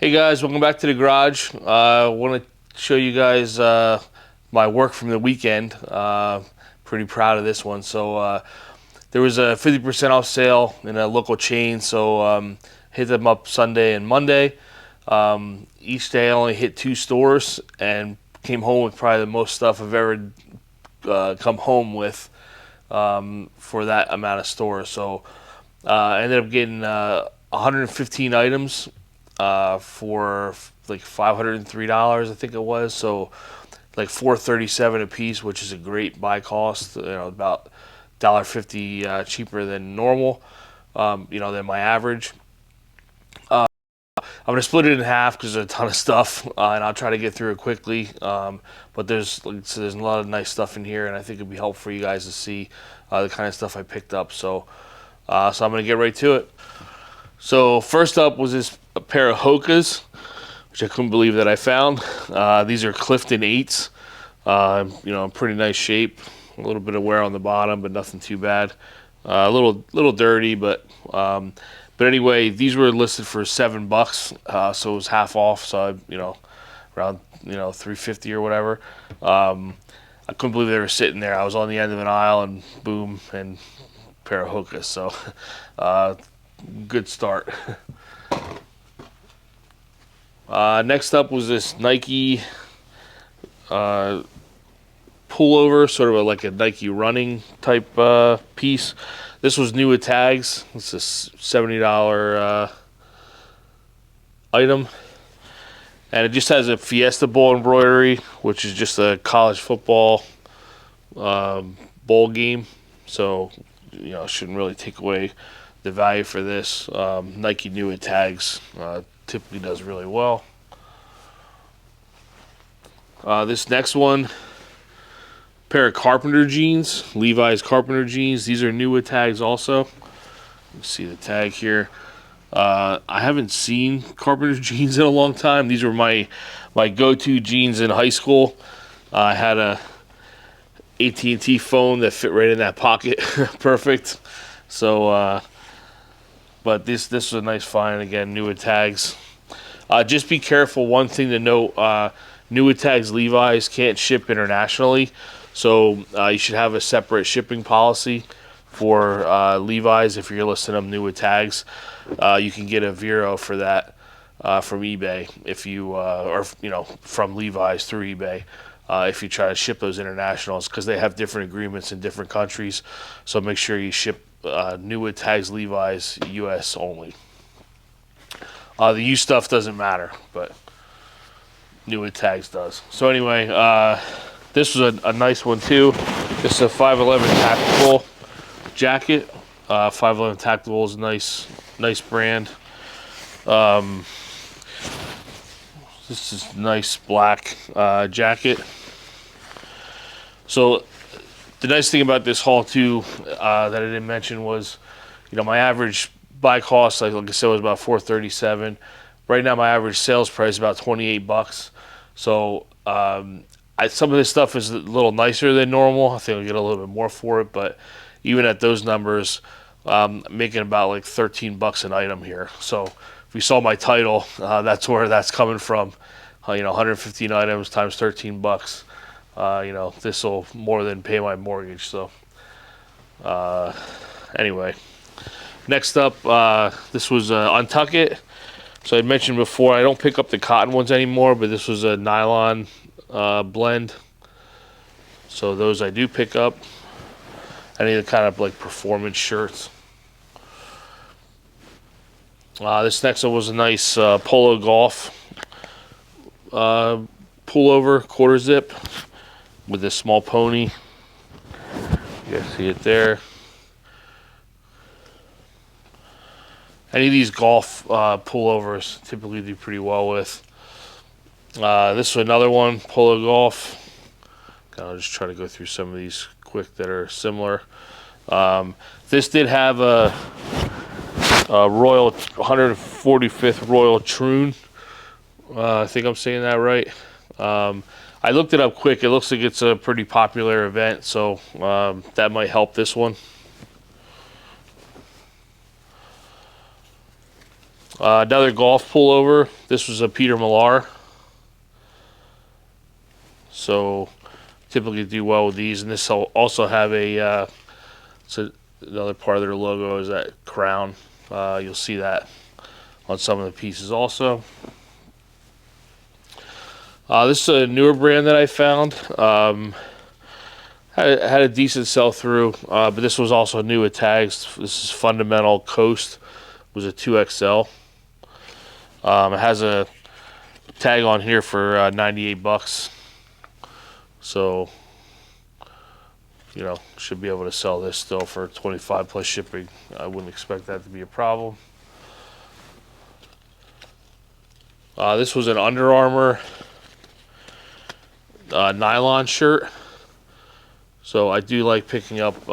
Hey guys, welcome back to the garage. I want to show you guys my work from the weekend. Pretty proud of this one. So there was a 50% off sale in a local chain, so hit them up Sunday and Monday. Each day I only hit 2 stores and came home with probably the most stuff I've ever come home with for that amount of stores. So I ended up getting 115 items for like $503, I think it was. So like $437 a piece, which is a great buy cost. About $1.50 cheaper than normal. Than my average. I'm gonna split it in half because there's a ton of stuff, and I'll try to get through it quickly. But there's a lot of nice stuff in here, and I think it'd be helpful for you guys to see the kind of stuff I picked up. So I'm gonna get right to it. So first up was this a pair of Hokas, which I couldn't believe that I found. These are Clifton 8s. In pretty nice shape. A little bit of wear on the bottom, but nothing too bad. A little dirty, but anyway, these were listed for $7, so it was half off. So around $3.50 or whatever. I couldn't believe they were sitting there. I was on the end of an aisle, and boom, and a pair of Hokas. So good start. Next up was this Nike pullover, sort of like a Nike running type piece. This was new with tags. It's a $70 item. And it just has a Fiesta Bowl embroidery, which is just a college football bowl game. So, it shouldn't really take away the value for this. Nike new with tags typically does really well. This next one, pair of carpenter jeans, Levi's carpenter jeans. These are new with tags also. You see the tag here. I haven't seen carpenter jeans in a long time. These were my go-to jeans in high school. I had a AT&T phone that fit right in that pocket, perfect. So, but this was a nice find. Again, new with tags. Just be careful. One thing to note: new with tags Levi's can't ship internationally. So you should have a separate shipping policy for Levi's if you're listing them new with tags. You can get a Vero for that from eBay if you from Levi's through eBay if you try to ship those internationals, because they have different agreements in different countries. So make sure you ship new with tags Levi's U.S. only. The used stuff doesn't matter, but new with tags does. So anyway, this was a nice one too. This is a 511 Tactical jacket. 511 Tactical is a nice brand. This is nice black jacket. So the nice thing about this haul too that I didn't mention was, my average buy cost, like I said, was about $437. Right now, my average sales price is about $28. So some of this stuff is a little nicer than normal. I think I'll get a little bit more for it, but even at those numbers, I'm making about like $13 an item here. So if you saw my title, that's where that's coming from. 115 items times $13. This will more than pay my mortgage. So anyway, next up, this was Untuck It. So I mentioned before, I don't pick up the cotton ones anymore, but this was a nylon blend. So those I do pick up. Any of the kind of like performance shirts. This next one was a nice Polo Golf pullover, quarter zip with this small pony. You guys see it there. Any of these golf pullovers typically do pretty well with. This is another one, Polo Golf. I'll just try to go through some of these quick that are similar. This did have a Royal 145th Royal Troon. I think I'm saying that right. I looked it up quick. It looks like it's a pretty popular event, so that might help this one. Another golf pullover. This was a Peter Millar. So typically do well with these, and this will also have a so another part of their logo is that crown. You'll see that on some of the pieces also. This is a newer brand that I found. Had a decent sell through, but this was also new with tags. This is Fundamental Coast. It was a 2XL. It has a tag on here for 98 bucks. So, you know, should be able to sell this still for 25 plus shipping. I wouldn't expect that to be a problem. This was an Under Armour nylon shirt. So I do like picking up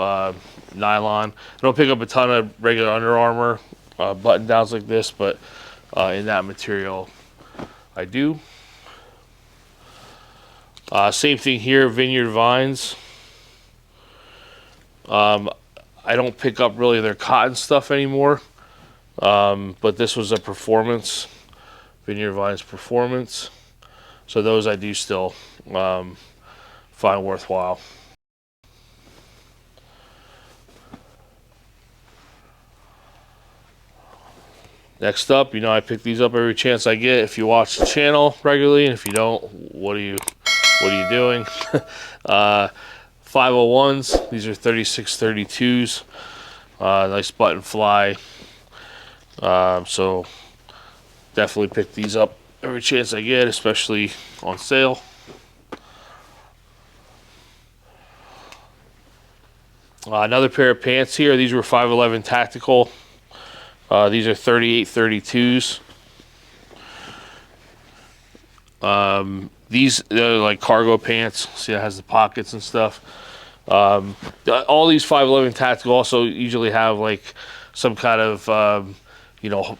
nylon. I don't pick up a ton of regular Under Armour button downs like this, but in that material I do. Same thing here, Vineyard Vines. I don't pick up really their cotton stuff anymore, but this was a performance, Vineyard Vines performance. So those I do still find worthwhile. Next up, you know, I pick these up every chance I get. If you watch the channel regularly, and if you don't, what are you doing? 501s. These are 3632s. Nice button fly. So definitely pick these up every chance I get, especially on sale. Another pair of pants here. These were 511 tactical. These are 3832s. These are like cargo pants. See, it has the pockets and stuff. All these 511 tactical also usually have like some kind of you know,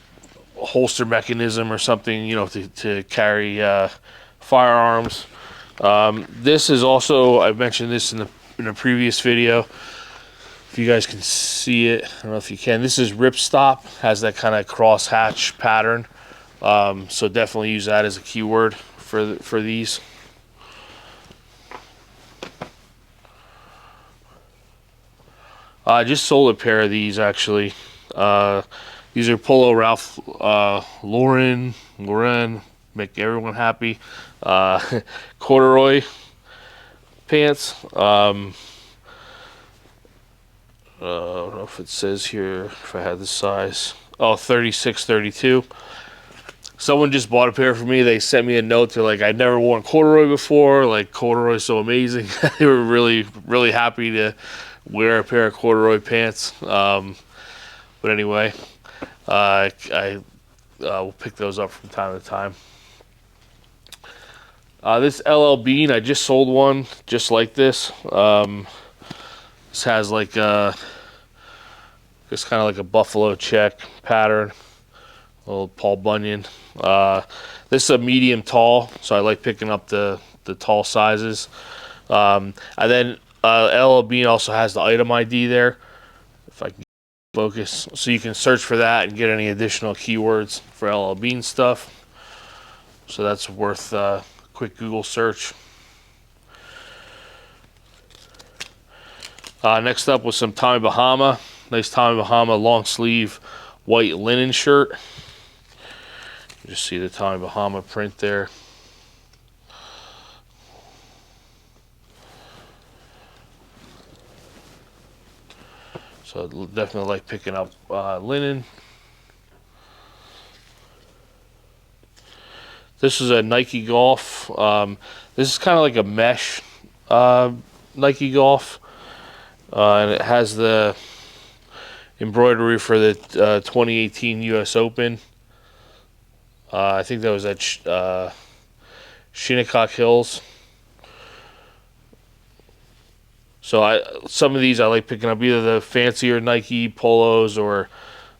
holster mechanism or something, you know, to carry firearms. This is also, I mentioned this in a previous video. If you guys can see it, I don't know if you can. This is ripstop, has that kind of cross hatch pattern. So definitely use that as a keyword for these. I just sold a pair of these actually. These are Polo Ralph Lauren, make everyone happy. Corduroy pants. I don't know if it says here if I had the size. Oh, 36, 32. Someone just bought a pair for me. They sent me a note. They're like, I'd never worn corduroy before. Like, corduroy's so amazing. They were really, really happy to wear a pair of corduroy pants. But anyway, I will pick those up from time to time. This LL Bean, I just sold one just like this. This has like it's kind of like a buffalo check pattern, a little Paul Bunyan. This is a medium tall, so I like picking up the tall sizes. And then LL Bean also has the item ID there, if I can focus, so you can search for that and get any additional keywords for LL Bean stuff. So that's worth a quick Google search. Next up was some Tommy Bahama. Nice Tommy Bahama long sleeve white linen shirt. You just see the Tommy Bahama print there. So definitely like picking up linen. This is a Nike Golf. This is kind of like a mesh Nike Golf. And it has the embroidery for the 2018 US Open. I think that was at Shinnecock Hills. So some of these I like picking up, either the fancier Nike polos or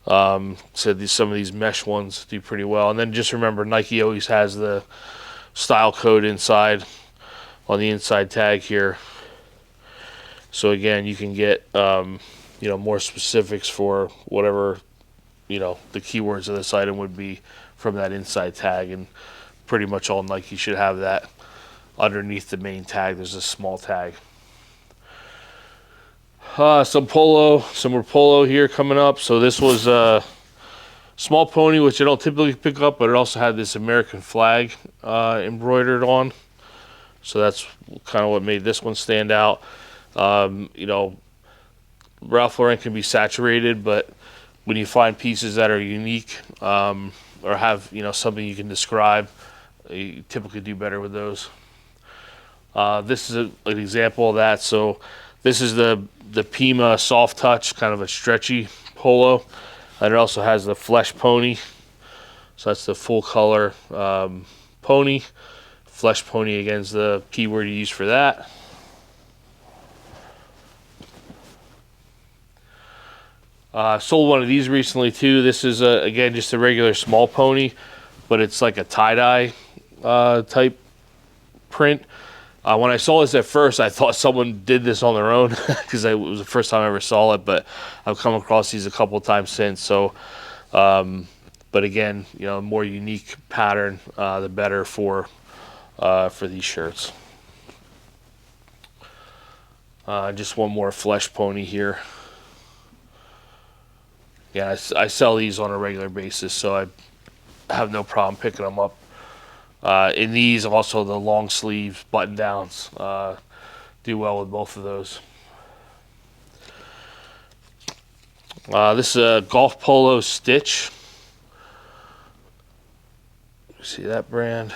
some of these mesh ones do pretty well. And then just remember, Nike always has the style code inside on the inside tag here. So again, you can get you know, more specifics for whatever the keywords of this item would be from that inside tag, and pretty much all Nike should have that underneath the main tag. There's a small tag. Some more polo here coming up. So this was a small pony, which I don't typically pick up, but it also had this American flag embroidered on. So that's kind of what made this one stand out. Ralph Lauren can be saturated, but when you find pieces that are unique or have something you can describe, you typically do better with those. This is an example of that. So this is the Pima Soft Touch, kind of a stretchy polo, and it also has the Flesh Pony. So that's the full color pony. Flesh Pony, again, is the keyword you use for that. Sold one of these recently too. This is again just a regular small pony, but it's like a tie-dye type print. When I saw this at first, I thought someone did this on their own because it was the first time I ever saw it. But I've come across these a couple of times since. So, but again, more unique pattern, the better for these shirts. Just one more Flesh Pony here. Yeah, I sell these on a regular basis, so I have no problem picking them up. In these, also the long sleeves button downs do well with both of those. This is a golf polo Stitch. See that brand?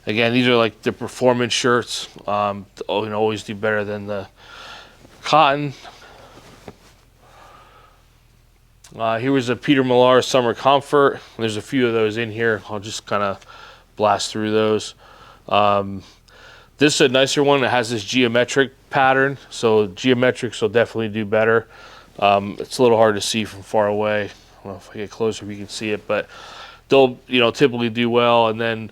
Again, these are like the performance shirts. Always do better than the cotton. Here was a Peter Millar Summer Comfort. There's a few of those in here. I'll just kind of blast through those. This is a nicer one. It has this geometric pattern, so geometrics will definitely do better. It's a little hard to see from far away. I don't know if I get closer if you can see it, but they'll typically do well. And then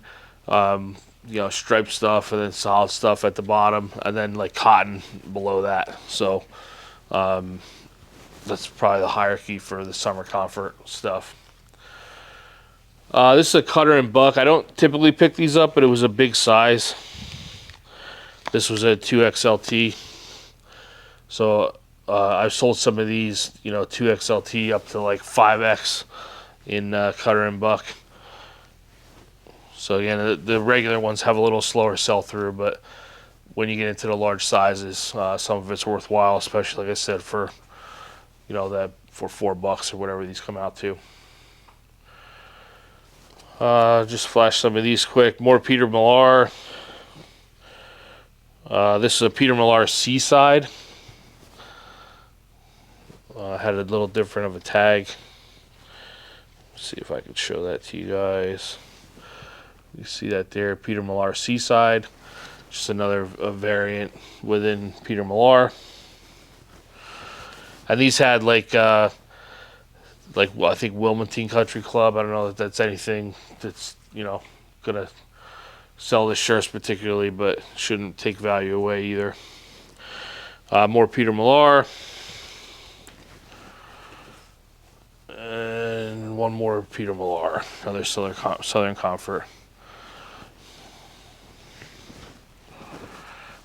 striped stuff, and then solid stuff at the bottom, and then like cotton below that. So that's probably the hierarchy for the summer comfort stuff. This is a Cutter and Buck. I don't typically pick these up, but it was a big size. This was a 2XLT. So I've sold some of these, 2XLT up to like 5X in Cutter and Buck. So again, the regular ones have a little slower sell through, but when you get into the large sizes, some of it's worthwhile, especially like I said for that for $4 or whatever these come out to. Just flash some of these quick. More Peter Millar. This is a Peter Millar Seaside. Had a little different of a tag. Let's see if I can show that to you guys. You see that there, Peter Millar Seaside. Just another variant within Peter Millar. And these had I think Wilmington Country Club. I don't know if that's anything that's gonna sell the shirts particularly, but shouldn't take value away either. More Peter Millar, and one more Peter Millar, another Southern Comfort.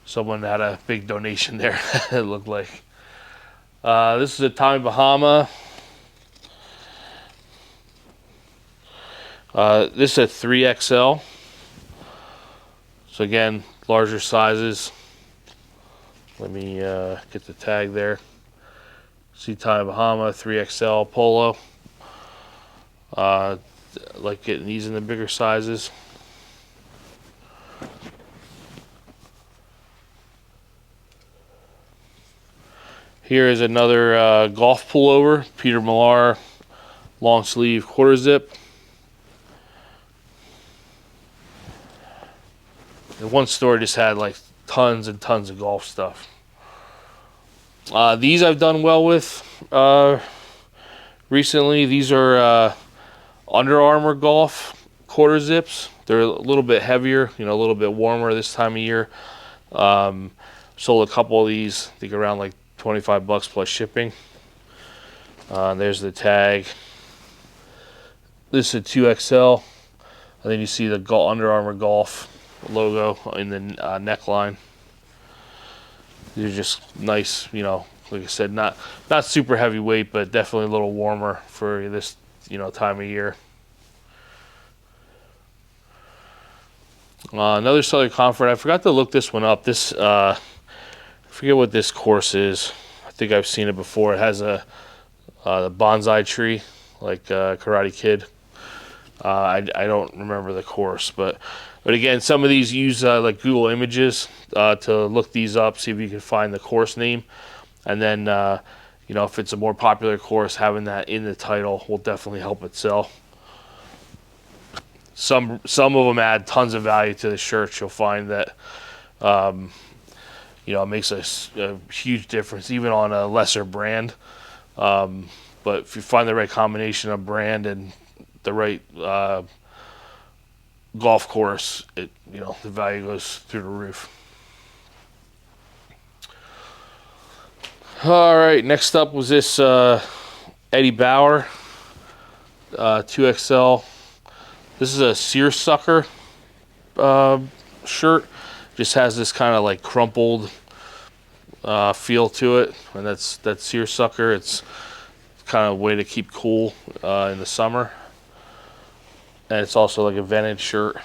Someone had a big donation there. It looked like. This is a Tommy Bahama. This is a 3XL. So again, larger sizes. Let me get the tag there. See Tommy Bahama 3XL polo. Like getting these in the bigger sizes. Here is another golf pullover, Peter Millar, long sleeve quarter zip. And one store just had like tons and tons of golf stuff. These I've done well with recently. These are Under Armour golf quarter zips. They're a little bit heavier, a little bit warmer this time of year. Sold a couple of these, I think around like $25 plus shipping. There's the tag. This is a 2XL. And then you see the Under Armour Golf logo in the neckline. They're just nice, you know, like I said, not super heavyweight, but definitely a little warmer for this, you know, time of year. Another Southern Comfort. I forgot to look this one up. This I forget what this course is. I think I've seen it before. It has a the bonsai tree, like Karate Kid. I don't remember the course, but again, some of these use like Google Images to look these up, see if you can find the course name, and then you know, if it's a more popular course, having that in the title will definitely help it sell. Some of them add tons of value to the shirts. You'll find that you know, it makes a huge difference even on a lesser brand. But if you find the right combination of brand and the right golf course, you know, the value goes through the roof. All right, next up was this Eddie Bauer 2XL. This is a seersucker shirt. Just has this kind of like crumpled feel to it, and that's seersucker. It's kind of a way to keep cool in the summer. And it's also like a vented shirt.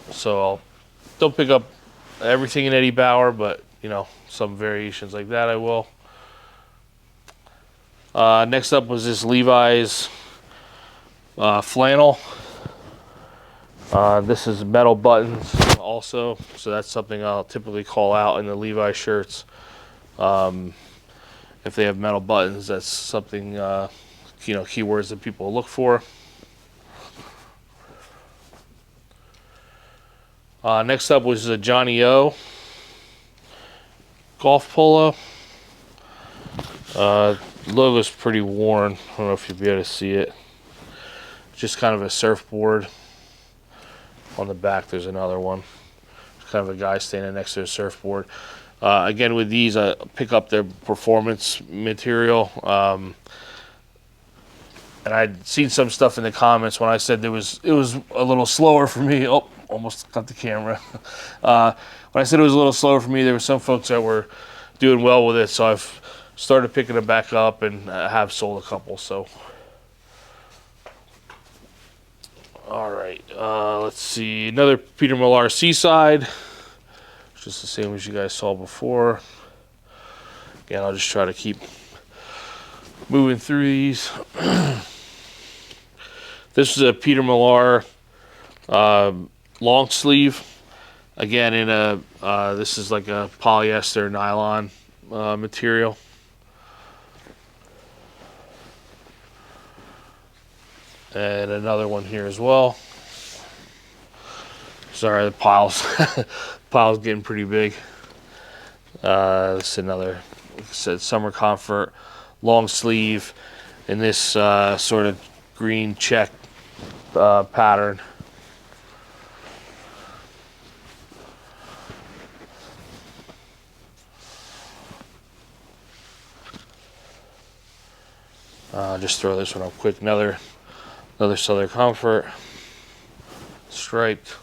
So don't pick up everything in Eddie Bauer, but you know, some variations like that I will. Next up was this Levi's flannel. This is metal buttons also, so that's something I'll typically call out in the Levi's shirts. If they have metal buttons, that's something, you know, keywords that people look for. Next up was a Johnny O golf polo. Logo's pretty worn. I don't know if you'll be able to see it. Just kind of a surfboard. On the back, there's another one. It's kind of a guy standing next to a surfboard. Again, with these, I pick up their performance material. And I'd seen some stuff in the comments when I said it was a little slower for me. Oh, almost cut the camera. When I said it was a little slower for me, there were some folks that were doing well with it, so I've started picking it back up and have sold a couple. So, all right, let's see, another Peter Millar Seaside, just the same as you guys saw before. Again, I'll just try to keep moving through these. This is a Peter Millar long sleeve. Again, in a this is like a polyester nylon material. And another one here as well. Sorry, the pile's getting pretty big. This is another, like I said, summer comfort long sleeve in this sort of green check pattern. Just throw this one up quick. Another Southern Comfort, striped.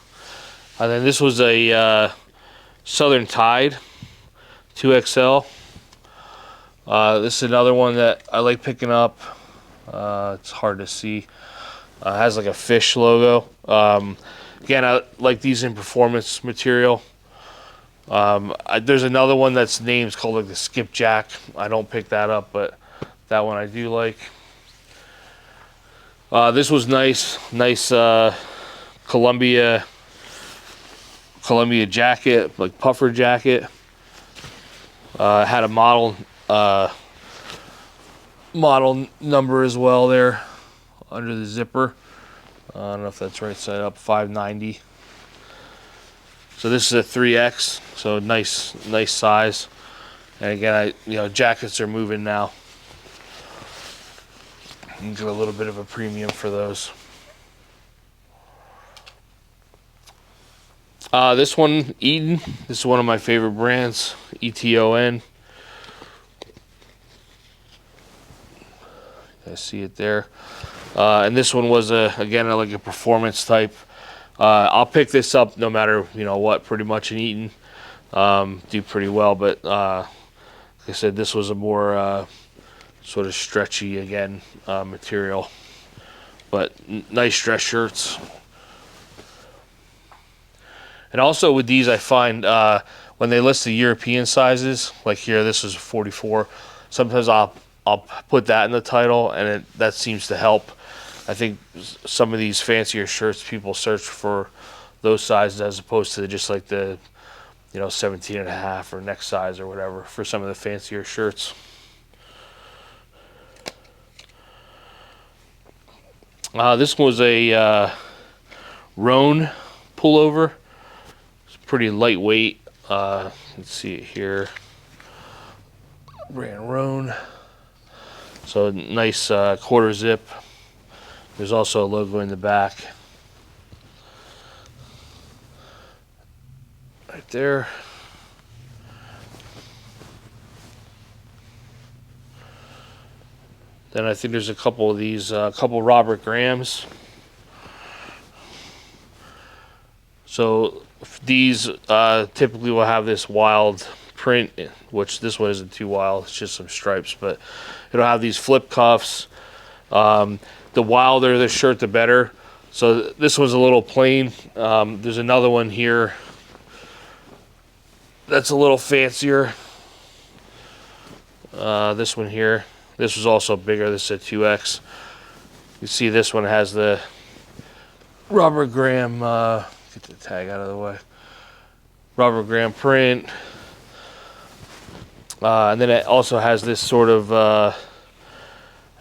And then this was a Southern Tide 2XL. This is another one that I like picking up. It's hard to see. It has like a fish logo. Again, I like these in performance material. There's another one that's named called like the Skipjack. I don't pick that up, but that one I do like. This was nice Columbia jacket, like puffer jacket. Had a model number as well there under the zipper. I don't know if that's right side up, 590. So this is a 3X, so nice size. And again, jackets are moving now. You can get a little bit of a premium for those. This one, Eaton. This is one of my favorite brands, ETON. You guys see it there. And this one was again like a performance type. I'll pick this up no matter what, pretty much in Eaton. Do pretty well, but like I said, this was a more sort of stretchy again material, but nice dress shirts. And also with these, I find when they list the European sizes, like here, this is 44. Sometimes I'll put that in the title, and that seems to help. I think some of these fancier shirts, people search for those sizes as opposed to just like the 17 and a half or next size or whatever for some of the fancier shirts. This was a Rhone pullover. It's pretty lightweight. Let's see it here. Brand Rhone. So nice quarter zip. There's also a logo in the back. Right there. Then I think there's a couple of these, a couple Robert Grahams. So these typically will have this wild print, which this one isn't too wild. It's just some stripes, but it'll have these flip cuffs. The wilder the shirt, the better. So this one's a little plain. There's another one here that's a little fancier. This one here. This was also bigger. This is a 2X. You see this one has the Robert Graham, get the tag out of the way. Robert Graham print. And then it also has this sort of, I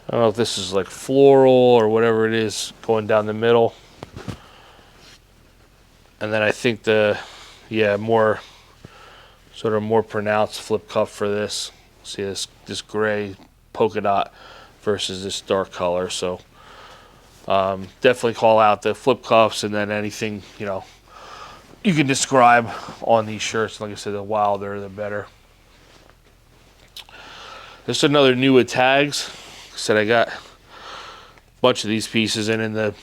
don't know if this is like floral or whatever it is going down the middle. And then I think more pronounced flip cuff for this. See this gray polka dot versus this dark color. So definitely call out the flip cuffs, and then anything you can describe on these shirts. Like I said, the wilder the better. There's another new with tags. Like I said, I got a bunch of these pieces, and in the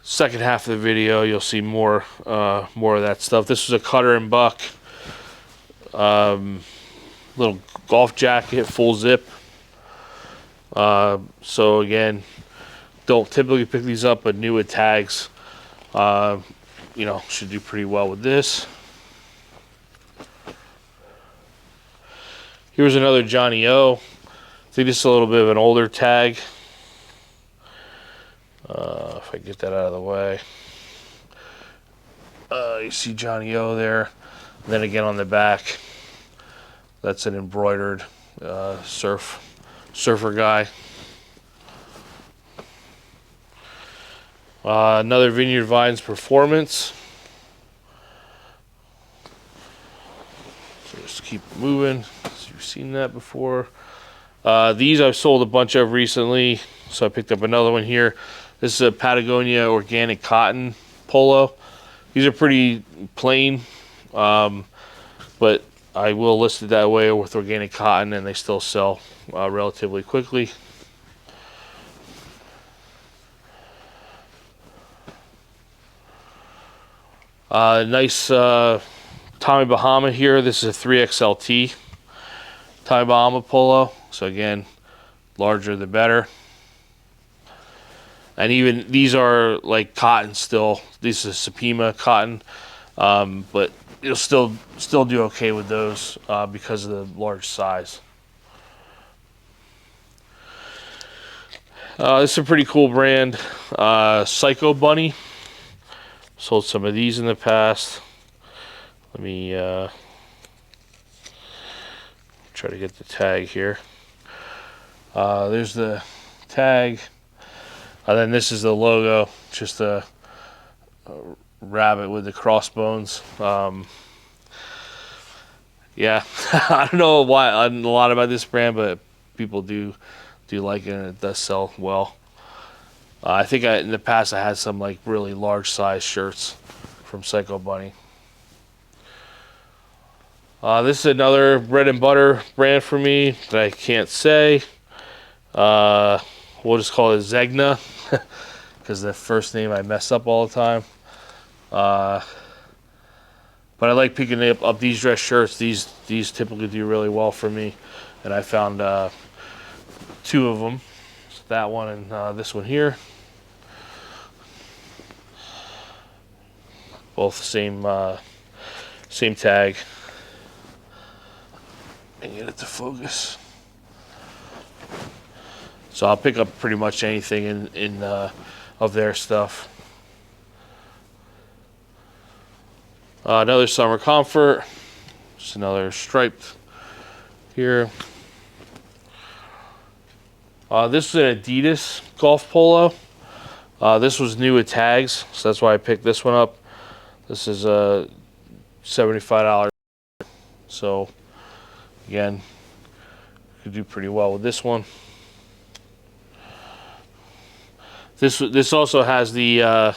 second half of the video you'll see more of that stuff. This was a Cutter and Buck little golf jacket, full zip. So again, don't typically pick these up, but new with tags, should do pretty well with this. Here's another Johnny O. I think this is a little bit of an older tag. If I get that out of the way. You see Johnny O there. And then again on the back, that's an embroidered surfer guy. Another Vineyard Vines Performance. So just keep moving. So you've seen that before. These I've sold a bunch of recently, so I picked up another one here. This is a Patagonia organic cotton polo. These are pretty plain, but I will list it that way with organic cotton, and they still sell relatively quickly. Nice Tommy Bahama here. This is a 3XLT Tommy Bahama polo. So again, larger the better. And even these are like cotton still. This is Supima cotton, but you'll still do okay with those because of the large size. This is a pretty cool brand, Psycho Bunny. Sold some of these in the past. Let me try to get the tag here. There's the tag. And then this is the logo, just a rabbit with the crossbones. Yeah, I don't know a lot about this brand, but people do like it, and it does sell well. I think in the past I had some like really large size shirts from Psycho Bunny. This is another bread and butter brand for me that I can't say. We'll just call it Zegna. because the first name I mess up all the time. But I like picking up these dress shirts. These typically do really well for me, and I found 2 of them. So that one and this one here. Both same tag. And get it to focus. So I'll pick up pretty much anything in of their stuff. Another summer comfort. Just another striped here. This is an Adidas golf polo. This was new with tags, so that's why I picked this one up. This is a $75. So again, could do pretty well with this one. This also has the I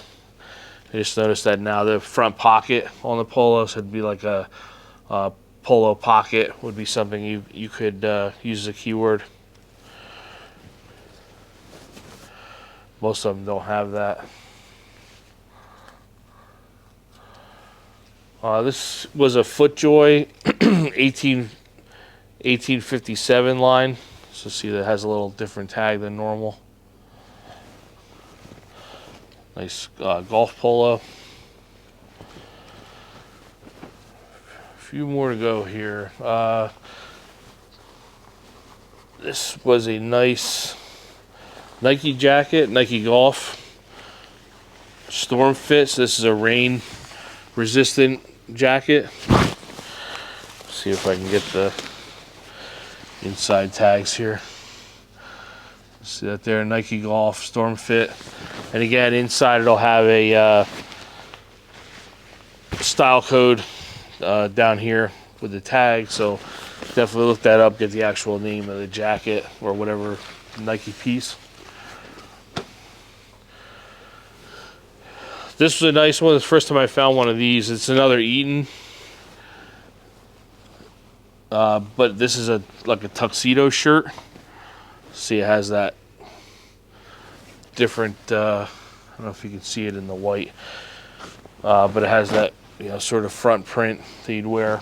just noticed that now the front pocket on the polo, so it'd be like a polo pocket would be something you could use as a keyword. Most of them don't have that. This was a FootJoy 1857 line. So see that has a little different tag than normal. Nice golf polo. A few more to go here. This was a nice Nike jacket, Nike Golf Storm Fit. So this is a rain resistant jacket. See if I can get the inside tags here. See that there, Nike Golf Storm Fit. And again, inside it'll have a style code down here with the tag. So definitely look that up, get the actual name of the jacket or whatever Nike piece. This was a nice one. It's the first time I found one of these. It's another Eaton. But this is like a tuxedo shirt. See, it has that different, I don't know if you can see it in the white, but it has that, sort of front print that you'd wear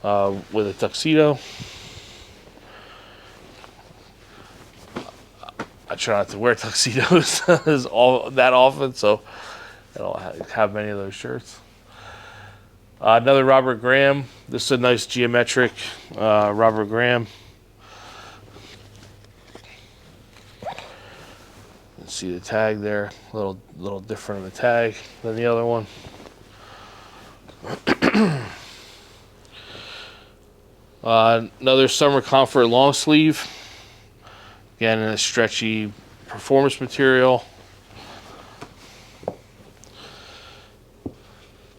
with a tuxedo. I try not to wear tuxedos that often, so I don't have many of those shirts. Another Robert Graham. This is a nice geometric Robert Graham. See the tag there, a little different of a tag than the other one. Another summer comfort long sleeve, again in a stretchy performance material.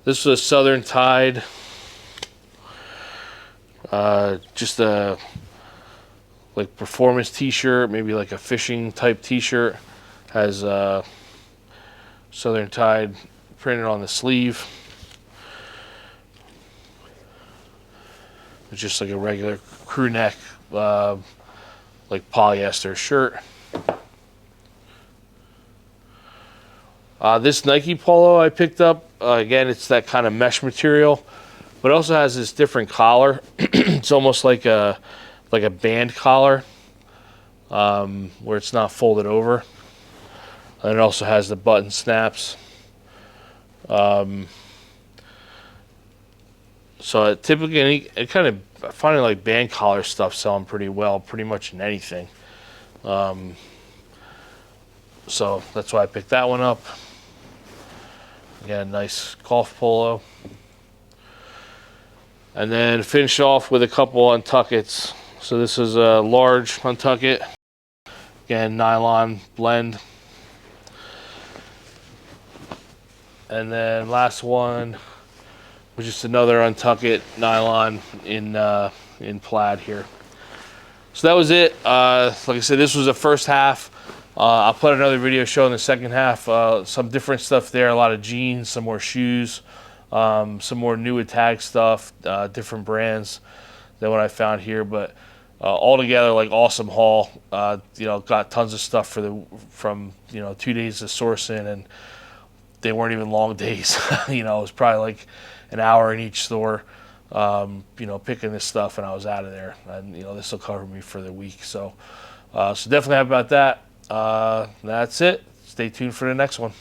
This was a Southern Tide, just a like performance t-shirt, maybe like a fishing type t-shirt. Has Southern Tide printed on the sleeve. It's just like a regular crew neck, like polyester shirt. This Nike polo I picked up, again, it's that kind of mesh material, but it also has this different collar. It's almost like a band collar, where it's not folded over. And it also has the button snaps. So typically, it kind of finding like band collar stuff selling pretty well, pretty much in anything. So that's why I picked that one up. Again, nice golf polo. And then finish off with a couple untuckets. So this is a large untucket. Again, nylon blend. And then last one was just another untucket nylon in plaid here. So that was it. Like I said, this was the first half. I'll put another video showing the second half. Some different stuff there, a lot of jeans, some more shoes, some more new tag stuff, different brands than what I found here. But Altogether, like awesome haul. Got tons of stuff from 2 days of sourcing, and they weren't even long days. It was probably like an hour in each store. Picking this stuff, and I was out of there. And this will cover me for the week. So definitely happy about that. That's it. Stay tuned for the next one.